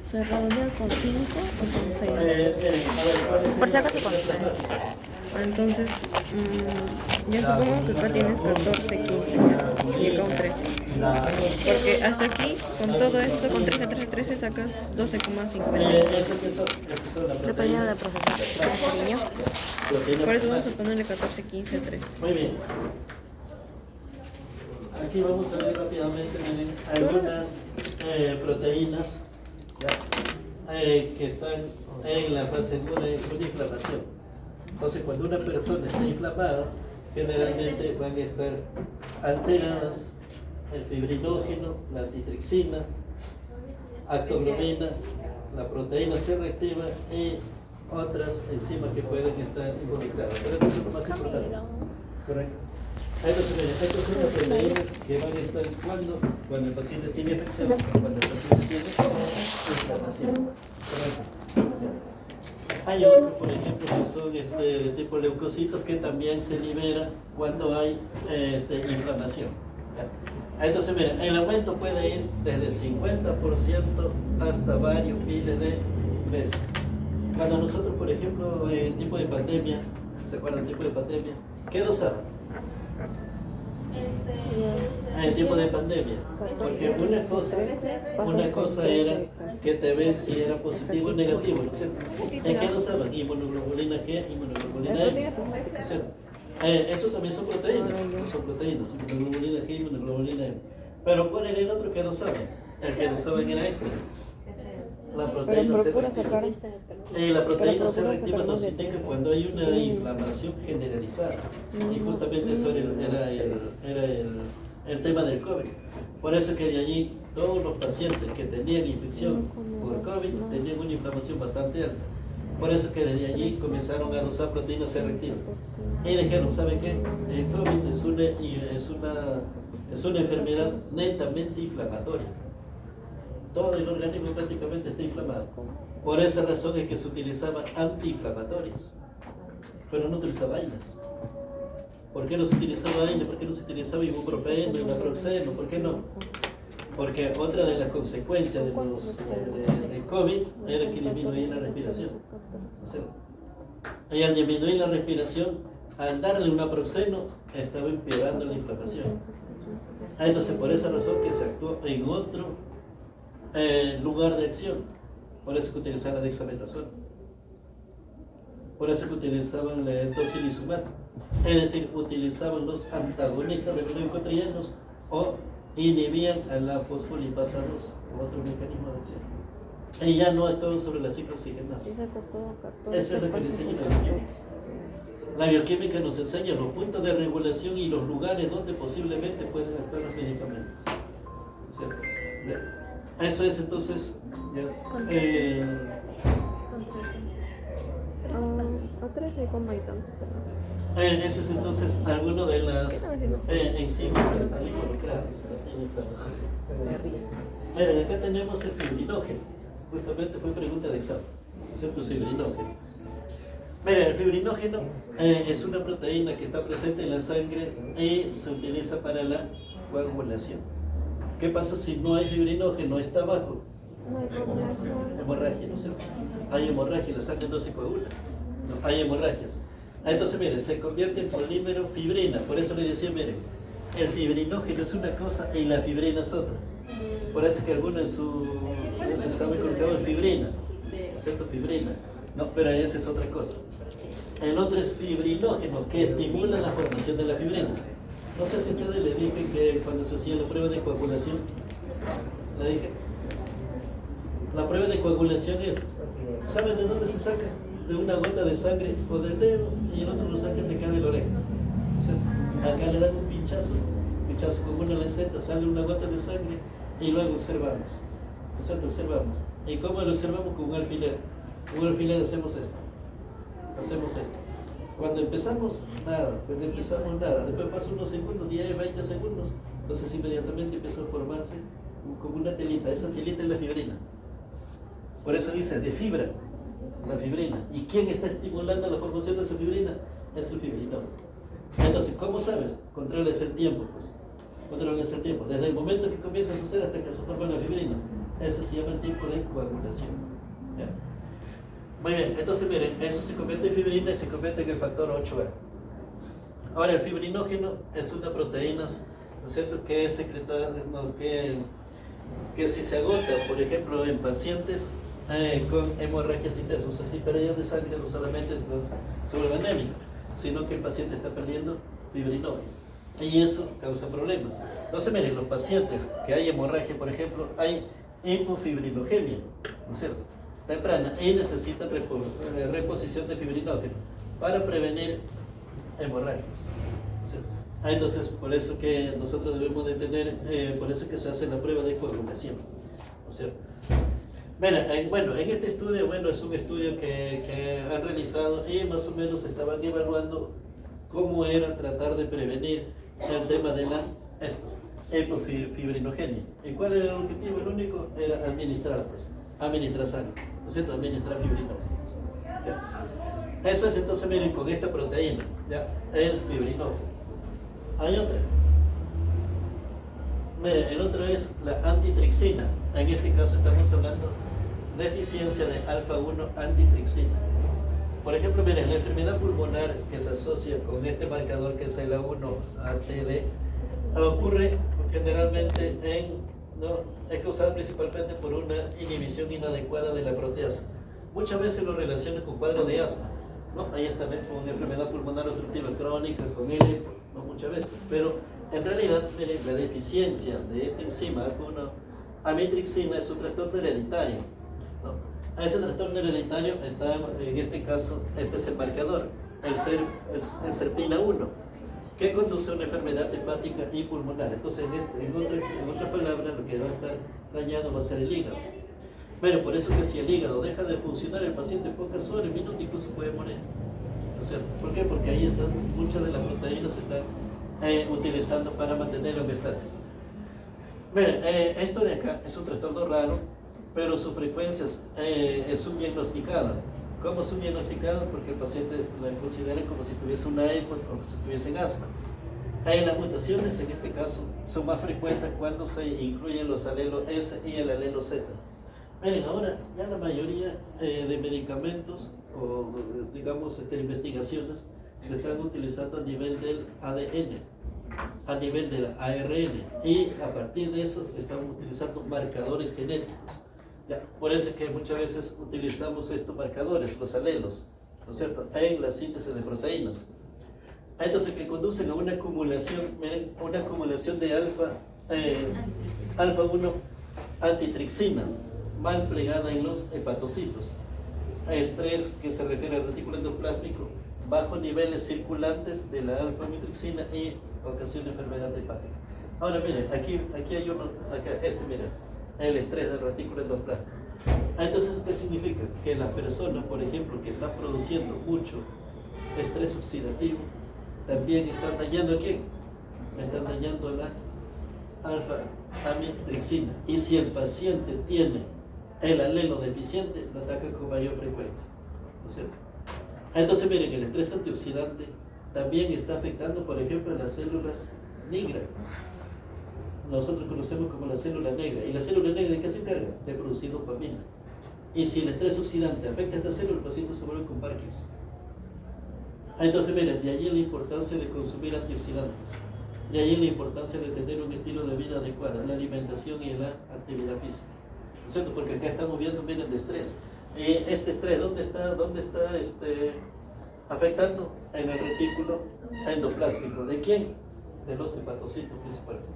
¿Se redondea con 5 o con 6? Por si acaso con 6. Entonces, yo supongo que acá tienes 14, 15 y acá un 13. Porque hasta aquí, con todo esto, con 13, 13, 13 sacas 12,50. Dependiendo del profesor. Niño. Por eso vamos a ponerle 14, 15, 13. Muy bien. Aquí vamos a ver rápidamente, miren, algunas proteínas ¿ya? Que están en la fase 1 de una inflamación. Entonces, cuando una persona está inflamada, generalmente van a estar alteradas el fibrinógeno, la antitrixina, actoglobina, la proteína C reactiva y otras enzimas que pueden estar involucradas. Pero estos son los más importantes. ¿Correcto? Entonces, miren, estos son las proteínas que van a estar cuando el paciente tiene infección, cuando el paciente tiene inflamación. ¿Correcto? Hay otros, por ejemplo, que son de tipo leucocitos que también se libera cuando hay inflamación. ¿Ya? Entonces, miren, el aumento puede ir desde 50% hasta varios miles de veces. Cuando nosotros, por ejemplo, en tipo de pandemia, ¿se acuerdan del tipo de pandemia? ¿Qué dosaban? En tiempo de pandemia, porque una cosa era que te ven si era positivo o negativo, ¿no es cierto? ¿En qué lo saben? Inmunoglobulina G, inmunoglobulina M, ¿no es cierto? Eso también son proteínas, inmunoglobulina G, inmunoglobulina M. Pero ¿cuál era el otro que no saben? El que no saben era este. La proteína C reactiva. La proteína C reactiva nos indica cuando hay una inflamación generalizada. Y justamente eso era el tema del COVID. Por eso que de allí todos los pacientes que tenían infección por COVID tenían una inflamación bastante alta. Por eso que desde allí comenzaron a usar proteína C reactiva. Y dijeron, ¿saben qué? El COVID es una enfermedad netamente inflamatoria. Todo el organismo prácticamente está inflamado. Por esa razón es que se utilizaban antiinflamatorios, pero no utilizaba AINES. ¿Por qué no se utilizaba AINES? ¿Por qué no se utilizaba ibuprofeno y naproxeno? ¿Por qué no? Porque otra de las consecuencias del COVID era que disminuía la respiración. O sea, y al disminuir la respiración, al darle un naproxeno, estaba empeorando la inflamación. Entonces, por esa razón que se actuó en otro lugar de acción. Por eso que utilizaban la dexametasona. Por eso que utilizaban el tocilizumab. Es decir, utilizaban los antagonistas de los leucotrienos o inhibían a la fosfolipasa 2, otro mecanismo de acción. Y ya no actuaban sobre la ciclooxigenasa. Eso es lo que le enseña la bioquímica. La bioquímica nos enseña los puntos de regulación y los lugares donde posiblemente pueden actuar los medicamentos. ¿Cierto? Bien. Eso es entonces eso es entonces alguno de las enzimas que están involucradas en la inflamación. Miren, acá tenemos el fibrinógeno. Justamente fue pregunta de examen. ¿Cierto? El fibrinógeno. Miren, el fibrinógeno es una proteína que está presente en la sangre y se utiliza para la coagulación. ¿Qué pasa si no hay fibrinógeno? Está abajo. Hemorragia, ¿no es cierto? Hay hemorragia, la sangre no se coagula. No, hay hemorragias. Entonces, miren, se convierte en polímero fibrina. Por eso le decía, miren, el fibrinógeno es una cosa y la fibrina es otra. Por eso que algunos en su examen colocaban fibrina, ¿no es cierto? Fibrina. No, pero esa es otra cosa. El otro es fibrinógeno, que estimula la formación de la fibrina. No sé si ustedes le dije que cuando se hacía la prueba de coagulación, ¿le dije? La prueba de coagulación es, ¿saben de dónde se saca? De una gota de sangre o del dedo y el otro lo sacan de acá de la oreja. O sea, acá le dan un pinchazo con una lanceta, sale una gota de sangre y luego observamos. Nosotros observamos. ¿Y cómo lo observamos? Con un alfiler. Con un alfiler hacemos esto. Cuando empezamos, nada. Después pasan unos segundos, 10, 20 segundos. Entonces inmediatamente empieza a formarse como una telita. Esa telita es la fibrina. Por eso dice, de fibra, la fibrina. ¿Y quién está estimulando la formación de esa fibrina? Es el fibrinógeno. Entonces, ¿cómo sabes? Controles el tiempo, pues. Controles el tiempo. Desde el momento que comienzas a hacer hasta que se forma la fibrina. Ese se llama el tiempo de coagulación. ¿Ya? Muy bien, entonces miren, eso se convierte en fibrina y se convierte en el factor 8A. Ahora, el fibrinógeno es una proteína, ¿no es cierto?, que es secretada, no, que si se agota, por ejemplo, en pacientes con hemorragias intensas, o sea, si pérdida de sangre no solamente se vuelve anémico, sino que el paciente está perdiendo fibrinógeno. Y eso causa problemas. Entonces, miren, los pacientes que hay hemorragia, por ejemplo, hay hipofibrinogenia, ¿no es cierto?, temprana, y necesitan reposición de fibrinógeno para prevenir hemorragias, ¿no es cierto? Entonces, por eso que nosotros debemos de tener, por eso que se hace la prueba de coagulación, ¿no es cierto? Bueno, en este estudio, bueno, es un estudio que han realizado y más o menos estaban evaluando cómo era tratar de prevenir el tema de la hipofibrinogenia. ¿Y cuál era el objetivo? El único era administrar sangre, ¿no es cierto? Administrar fibrinógenos. ¿Ya? Eso es entonces, miren, con esta proteína, ¿ya? El fibrinógeno. Hay otra. Miren, el otro es la antitrixina. En este caso estamos hablando de deficiencia de alfa-1 antitrixina. Por ejemplo, miren, la enfermedad pulmonar que se asocia con este marcador que es el A1-ATD ocurre generalmente es causada principalmente por una inhibición inadecuada de la proteasa. Muchas veces lo relacionan con cuadros de asma, ¿no? Ahí está con enfermedad pulmonar obstructiva crónica, con ELE, no muchas veces, pero en realidad, miren, la deficiencia de esta enzima alfa-1 amitriptilina es un trastorno hereditario, ¿no? A ese trastorno hereditario está, en este caso, este es el marcador, el SERPINA1, que conduce a una enfermedad hepática y pulmonar. Entonces, en otras palabras, lo que va a estar dañado va a ser el hígado. Bueno, por eso que si el hígado deja de funcionar, el paciente en pocas horas, minutos, incluso puede morir. O sea, ¿por qué? Porque ahí están, muchas de las proteínas se están utilizando para mantener la homeostasis. Miren, esto de acá es un trastorno raro, pero su frecuencia es subdiagnosticada. ¿Cómo subdiagnosticada? Porque el paciente la considera como si tuviese una EPOC o si tuviese asma. Las mutaciones en este caso son más frecuentes cuando se incluyen los alelos S y el alelo Z. Miren, ahora ya la mayoría de medicamentos o digamos investigaciones se están utilizando a nivel del ADN, a nivel del ARN, y a partir de eso estamos utilizando marcadores genéticos. Ya, por eso es que muchas veces utilizamos estos marcadores, los alelos, ¿no es cierto?, en la síntesis de proteínas. Entonces, que conducen a una acumulación, miren, una acumulación de alfa-1 antitrixina, mal plegada en los hepatocitos. Estrés que se refiere al retículo endoplásmico, bajos niveles circulantes de la alfa-amitriptilina y ocasiona enfermedad hepática. Ahora miren, aquí hay uno, acá, miren, el estrés del retículo endoplasmático. Entonces, ¿qué significa? Que las personas, por ejemplo, que están produciendo mucho estrés oxidativo, también están dañando ¿a quién? Están dañando a la alfa-amitriptilina. Y si el paciente tiene el alelo deficiente, lo ataca con mayor frecuencia, ¿no es cierto? Entonces, miren, el estrés antioxidante también está afectando, por ejemplo, las células negras. Nosotros conocemos como la célula negra. ¿Y la célula negra de qué se encarga? De producir dopamina. Y si el estrés oxidante afecta a esta célula, el paciente se vuelve con Parkinson. Entonces, miren, de allí la importancia de consumir antioxidantes. De allí la importancia de tener un estilo de vida adecuado en la alimentación y en la actividad física. ¿No es cierto? Porque acá estamos viendo, miren, de estrés. Este estrés, ¿dónde está afectando? En el retículo endoplásmico. ¿De quién? De los hepatocitos principalmente.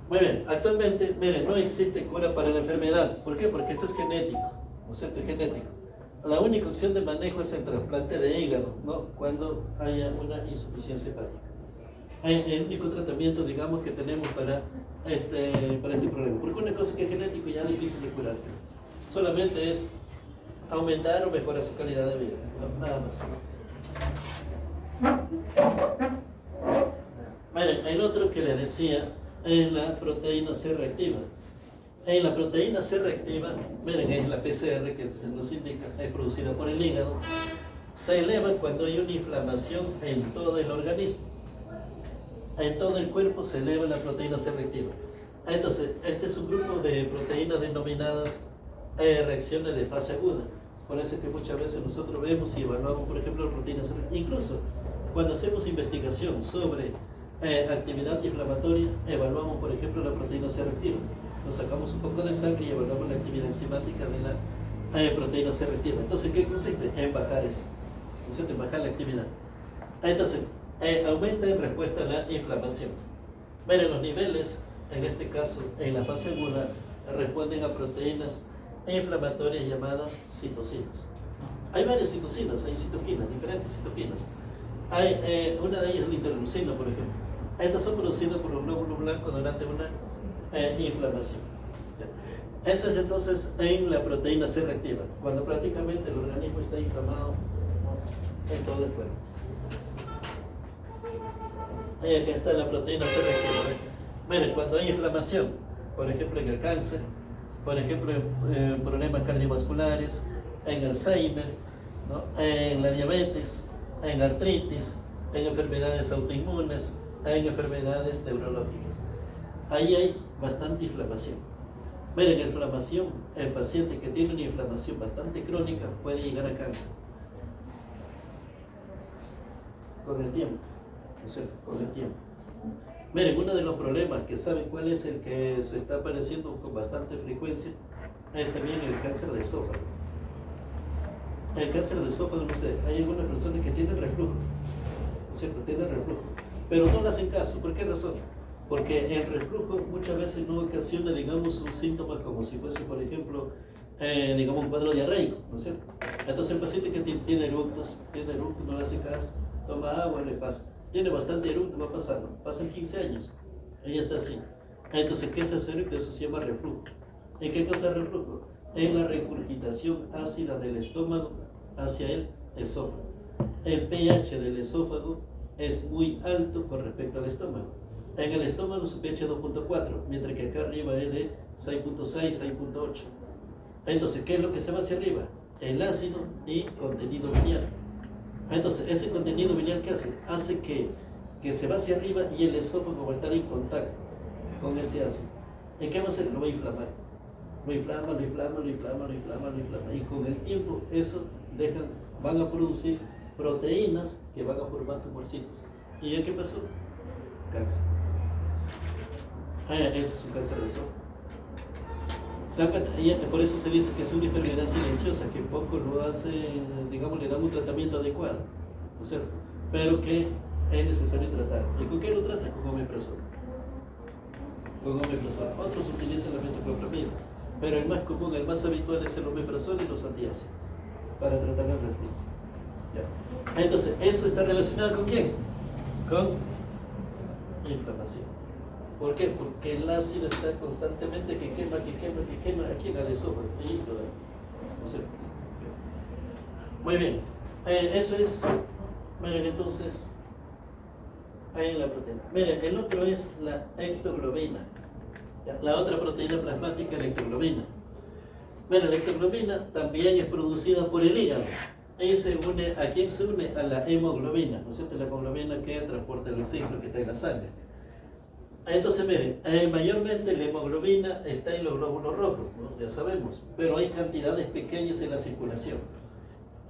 Muy bien, actualmente, miren, no existe cura para la enfermedad. ¿Por qué? Porque esto es genético, ¿no es cierto? Es genético. La única opción de manejo es el trasplante de hígado, ¿no? Cuando haya una insuficiencia hepática. El único tratamiento, digamos, que tenemos para este problema. Porque una cosa que es genético ya es difícil de curar. Solamente es aumentar o mejorar su calidad de vida, ¿no? Nada más. Miren, el otro que les decía es la proteína C reactiva. En la proteína C reactiva, miren, es la PCR que se nos indica, es producida por el hígado, se eleva cuando hay una inflamación en todo el organismo. En todo el cuerpo se eleva la proteína C reactiva. Entonces, este es un grupo de proteínas denominadas reacciones de fase aguda. Por eso es que muchas veces nosotros vemos y evaluamos, por ejemplo, rutinas. Incluso cuando hacemos investigación sobre actividad inflamatoria, evaluamos, por ejemplo, la proteína C reactiva. Nos sacamos un poco de sangre y evaluamos la actividad enzimática de la proteína C reactiva. Entonces, ¿qué consiste? En bajar eso. Consiste en bajar la actividad. Entonces, aumenta en respuesta a la inflamación. Miren, los niveles, en este caso, en la fase aguda, responden a proteínas inflamatorias llamadas citocinas. Hay varias citocinas, hay citoquinas, diferentes citoquinas. Hay una de ellas es la interleucina, por ejemplo. Estas son producidas por los glóbulos blancos durante una inflamación. Eso es entonces en la proteína C reactiva, cuando prácticamente el organismo está inflamado en todo el cuerpo. Ahí acá está la proteína C reactiva. Miren, cuando hay inflamación, por ejemplo en el cáncer, por ejemplo en problemas cardiovasculares, en Alzheimer, ¿no? En la diabetes, en artritis, en enfermedades autoinmunes, en enfermedades neurológicas. Ahí hay bastante inflamación. Miren, inflamación, el paciente que tiene una inflamación bastante crónica puede llegar a cáncer. Con el tiempo, ¿no es cierto? Con el tiempo. Miren, uno de los problemas que saben cuál es el que se está apareciendo con bastante frecuencia es también el cáncer de esófago. El cáncer de esófago, no sé, hay algunas personas que tienen reflujo, ¿no es cierto? Tienen reflujo, pero no le hacen caso. ¿Por qué razón? Porque el reflujo muchas veces no ocasiona, digamos, un síntoma como si fuese, por ejemplo, digamos, un cuadro diarreico, ¿no es cierto? Entonces el paciente que tiene eructos, no le hace caso, toma agua, le pasa. Tiene bastante eructo, va pasando, pasan 15 años, ella está así. Entonces, ¿qué es eso? Eso se llama reflujo. ¿En qué cosa es reflujo? En la regurgitación ácida del estómago hacia el esófago. El pH del esófago es muy alto con respecto al estómago. En el estómago su pH es 2.4, mientras que acá arriba es de 6.6, 6.8. Entonces, ¿qué es lo que se va hacia arriba? El ácido y contenido biliar. Entonces, ese contenido biliar, ¿qué hace? Hace que se va hacia arriba y el esófago va a estar en contacto con ese ácido. ¿En qué va a hacer? Lo va a inflamar. Lo inflama. Y con el tiempo, eso van a producir proteínas que van a formar tumorcitos. ¿Y ya qué pasó? Cáncer. Ese es un cáncer de esófago. Por eso se dice que es una enfermedad silenciosa, que poco lo hace, digamos, le dan un tratamiento adecuado, ¿no es cierto? Pero que es necesario tratar. ¿Y con qué lo tratan? Con omeprazol. Otros utilizan la metoclopramida, pero el más común, el más habitual es el omeprazol y los antiácidos para tratar el reflujo. ¿Ya? Entonces, ¿eso está relacionado con quién? Con inflamación. ¿Por qué? Porque el ácido está constantemente que quema aquí en el esófago. ¿No sé? Muy bien. Eso es. Miren, entonces, ahí en la proteína. Miren, el otro es la ectoglobina. La otra proteína plasmática es la ectoglobina. Miren, la ectoglobina también es producida por el hígado. Y se une, ¿a quién se une? A la hemoglobina, ¿no es cierto? La hemoglobina que transporta el oxígeno que está en la sangre. Entonces, miren, mayormente la hemoglobina está en los glóbulos rojos, ¿no? Ya sabemos, pero hay cantidades pequeñas en la circulación.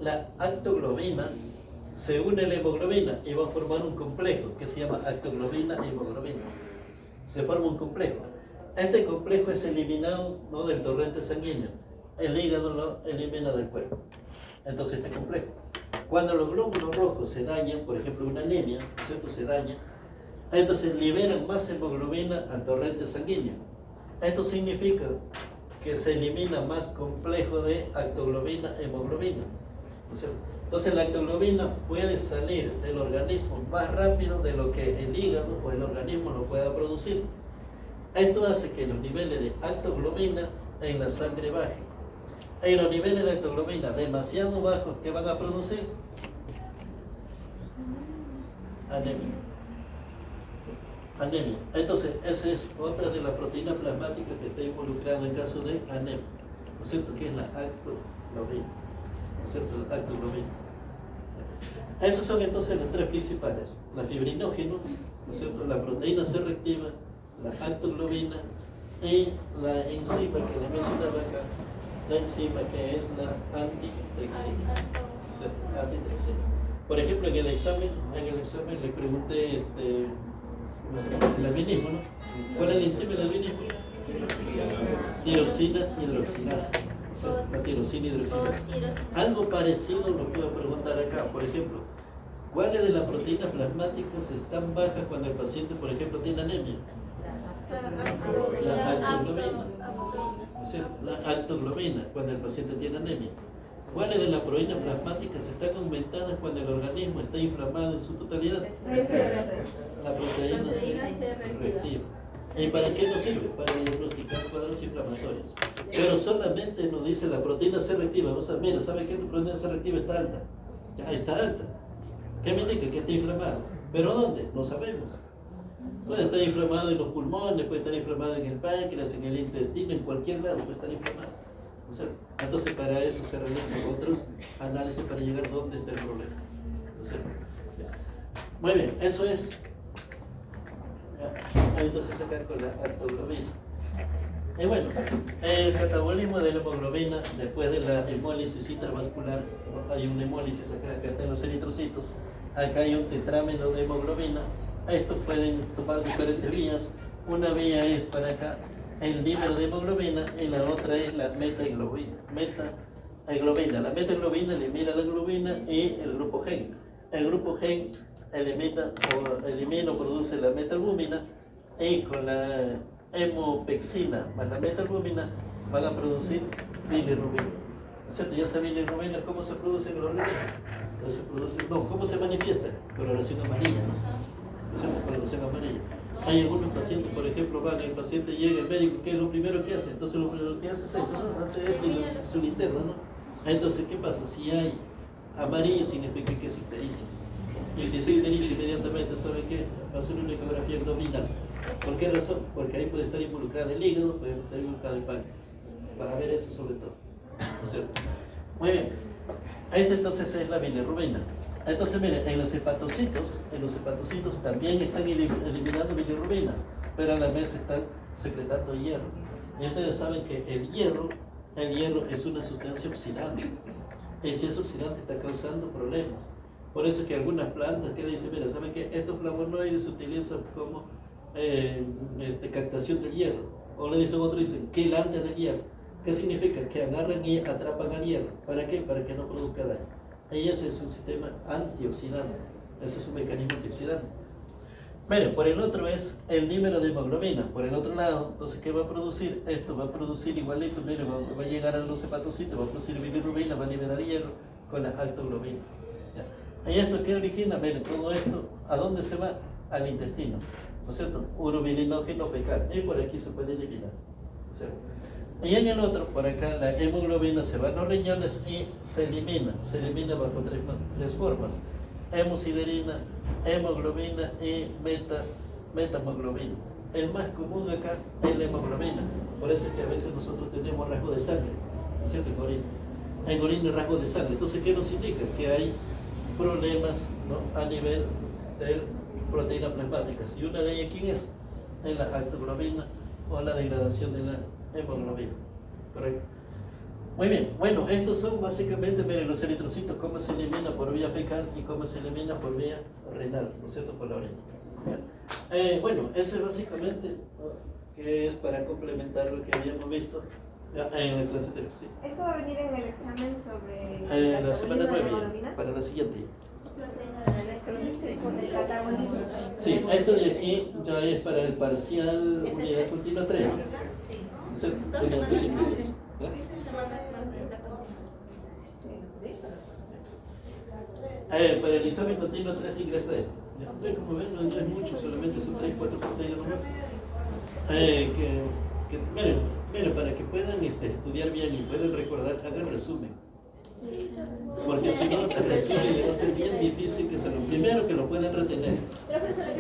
La actoglobina se une a la hemoglobina y va a formar un complejo que se llama actoglobina e hemoglobina. Se forma un complejo. Este complejo es eliminado, ¿no?, del torrente sanguíneo. El hígado lo elimina del cuerpo. Entonces, este complejo. Cuando los glóbulos rojos se dañan, por ejemplo, una anemia, ¿cierto? Se daña. Entonces liberan más hemoglobina al torrente sanguíneo. Esto significa que se elimina más complejo de actoglobina, hemoglobina. Entonces la actoglobina puede salir del organismo más rápido de lo que el hígado o el organismo lo pueda producir. Esto hace que los niveles de actoglobina en la sangre bajen. Y los niveles de actoglobina demasiado bajos, ¿qué van a producir? Anemia. Entonces, esa es otra de las proteínas plasmáticas que está involucrada en caso de anemia, ¿no es cierto? Que es la actoglobina, ¿no es cierto? La actoglobina. Esos son entonces los tres principales: la fibrinógeno, ¿no es cierto?, la proteína C reactiva la actoglobina y la enzima que les mencionaba acá, la enzima que es la antitrexina. O sea, antitrexina. Por ejemplo, en el examen le pregunté ¿cómo se llama? El albinismo, ¿no? ¿Cuál es la enzima del albinismo? Tiroxina hidroxilasa. O sea, la tirosina hidroxilasa. Algo parecido lo puedo preguntar acá. Por ejemplo, ¿cuáles de las proteínas plasmáticas están bajas cuando el paciente, por ejemplo, tiene anemia? La actoglobina. Es decir, la actoglobina cuando el paciente tiene anemia. ¿Cuáles de las proteínas plasmáticas están aumentadas cuando el organismo está inflamado en su totalidad? La proteína C reactiva. ¿Y para qué nos sirve? Para diagnosticar cuadros inflamatorios. Pero solamente nos dice la proteína C reactiva. O sea, mira, ¿sabe qué? Tu proteína C reactiva está alta. Ya está alta. ¿Qué me indica? Que está inflamado. ¿Pero dónde? No sabemos. Puede estar inflamado en los pulmones, puede estar inflamado en el páncreas, en el intestino, en cualquier lado puede estar inflamado. O sea, entonces para eso se realizan otros análisis para llegar a dónde está el problema. O sea, muy bien, eso es. Entonces acá con la actoglobina. Y bueno, el catabolismo de la hemoglobina después de la hemólisis intravascular, hay una hemólisis acá están los eritrocitos, acá hay un tetrámero de hemoglobina. Estos pueden tomar diferentes vías. Una vía es para acá el dímero de hemoglobina y la otra es la metahemoglobina. La metahemoglobina elimina la globina y el grupo gen. El grupo gen elimina o produce la metalbúmina y con la hemopexina más la metalbúmina van a producir bilirrubina. ¿Cierto? Ya saben bilirrubina cómo se produce en el organismo. ¿Cómo se manifiesta? Coloración amarilla, ¿no? ¿Cierto? Coloración amarilla. Hay algunos pacientes, por ejemplo, el paciente llega, el médico, ¿qué es lo primero que hace? Entonces lo primero que hace es esto, ¿no? Hace esto y su linterna, ¿no? Entonces, ¿qué pasa? Si hay amarillo, significa que es ictericia. Y si es ictericia, inmediatamente, ¿sabe qué? Va a ser una ecografía abdominal. ¿Por qué razón? Porque ahí puede estar involucrado el hígado, puede estar involucrado el páncreas. Para ver eso sobre todo. ¿No es cierto? Muy bien. Esta entonces es la bilirrubina. Entonces, miren, en los hepatocitos también están eliminando bilirrubina, pero a la vez están secretando hierro. Y ustedes saben que el hierro es una sustancia oxidante. Y si es oxidante está causando problemas. Por eso que algunas plantas que dicen, mira, ¿saben qué? Estos flavonoides se utilizan como captación del hierro. O le dicen otros, dicen, quelante del hierro. ¿Qué significa? Que agarran y atrapan al hierro. ¿Para qué? Para que no produzca daño. Y ese es un sistema antioxidante. Ese es un mecanismo antioxidante. Miren, por el otro es el dímero de hemoglobina. Por el otro lado, entonces, ¿qué va a producir? Esto va a producir igualito, miren, va a llegar a los hepatocitos, va a producir bilirrubina, va a liberar hierro con la actoglobina. ¿Ya? ¿Y esto qué origina? Miren, todo esto, ¿a dónde se va? Al intestino, ¿no es cierto? Urobilinógeno fecal. Y por aquí se puede eliminar, ¿no es cierto? Y en el otro, por acá, la hemoglobina se va a los riñones y se elimina bajo tres formas: hemosiderina, hemoglobina y metahemoglobina. El más común acá es la hemoglobina, por eso es que a veces nosotros tenemos rasgo de sangre, ¿cierto? En orina rasgo de sangre. Entonces, ¿qué nos indica? Que hay problemas, ¿no? A nivel de proteínas plasmáticas. Y una de ellas, ¿quién es? Es la actoglobina o la degradación de la hemoglobina. Correcto. Muy bien. Bueno, estos son básicamente, miren, los eritrocitos, cómo se elimina por vía fecal y cómo se elimina por vía renal, ¿no es cierto? Por la orina. Bueno, eso es básicamente, ¿no? Que es para complementar lo que habíamos visto en la clase anterior. ¿Sí? ¿Esto va a venir en el examen sobre la semana 9, hemoglobina? para la siguiente. Con el catabolismo. Sí, esto de aquí ya es para el parcial unidad continua 3, ¿no? Sí. 2 semanas más. 2 semanas más de la para el examen continuo 3 ingresa esto. Ya, como ven, no es mucho, solamente son 3, 4 proteínas nomás. Miren, para que puedan estudiar bien y puedan recordar, hagan resumen. Porque si no se resume, va a ser bien difícil que se lo. Primero, que lo puedan retener.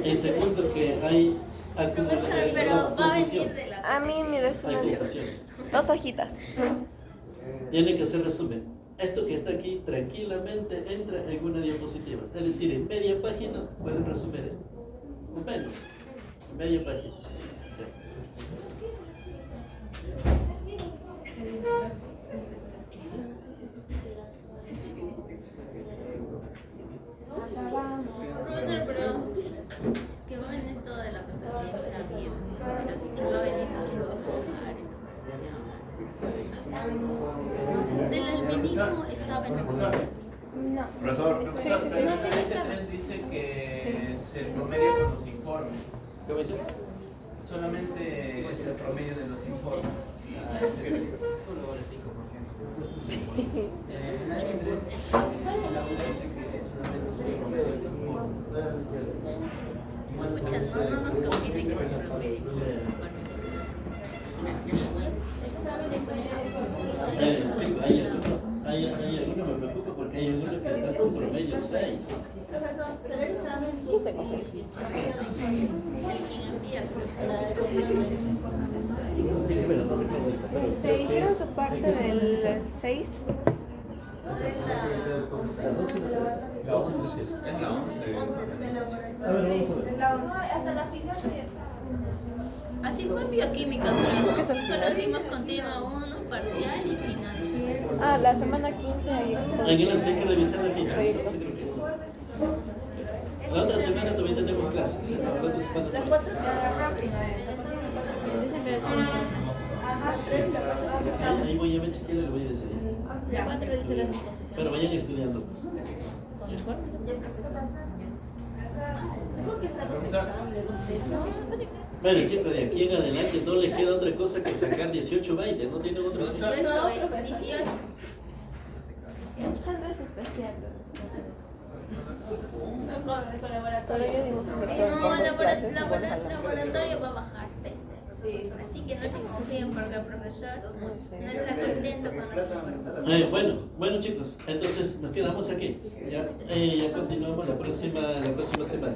Y segundo, que hay acumulación. Pero va a venir de la. A mí mi Hay resumen, confusiones. 2 hojitas. Tienen que hacer resumen. Esto que está aquí tranquilamente entra en una diapositiva. Es decir, en media página pueden resumir esto. Menos, media página. Del albinismo estaba en la materia. Profesor, No sé si estaba. 3 dice que se promedia con los informes. ¿Qué me dice? Solamente es el promedio de los informes. Solo vale 5%. En la 3, la U dice que solamente es el promedio de los informes. Muchas, no nos confirme que es el promedio de los informes. Hay algunos me preocupa porque hay algunos que están con promedio 6. Profesor, ¿será examen? El quien envía el Bueno, no recuerdo, pero ¿Hicieron su parte del 6? la 12 y la 13. La 12 y la 13. Es la 11. A ver, vamos a ver. Hasta la final de Así fue en bioquímica, solo vimos continua 1, parcial y final. Ah, la semana 15 hay exposición. Aquí no sé, hay que revisar la ficha. Sí, creo que es. La otra semana también tenemos clases. O sea, la otra semana. la 4 la próxima es. Ajá, 3 y la 4. Ahí voy a ver chequear y le voy a decir. La 4 dice la exposición. Pero vayan estudiando. Pues. ¿Con informe? Mejor que sea los exámenes, los test. Bueno, chicos, de aquí en adelante no les queda otra cosa que sacar 18 20, no tienen otra cosa. 18. Exámenes especiales. Con el Pero laboratorio. yo digo que No, laboratorio va a bajar. Así que no se confíen porque el profesor no está contento con los informes. Bueno chicos, entonces nos quedamos aquí. Ya continuamos la próxima semana.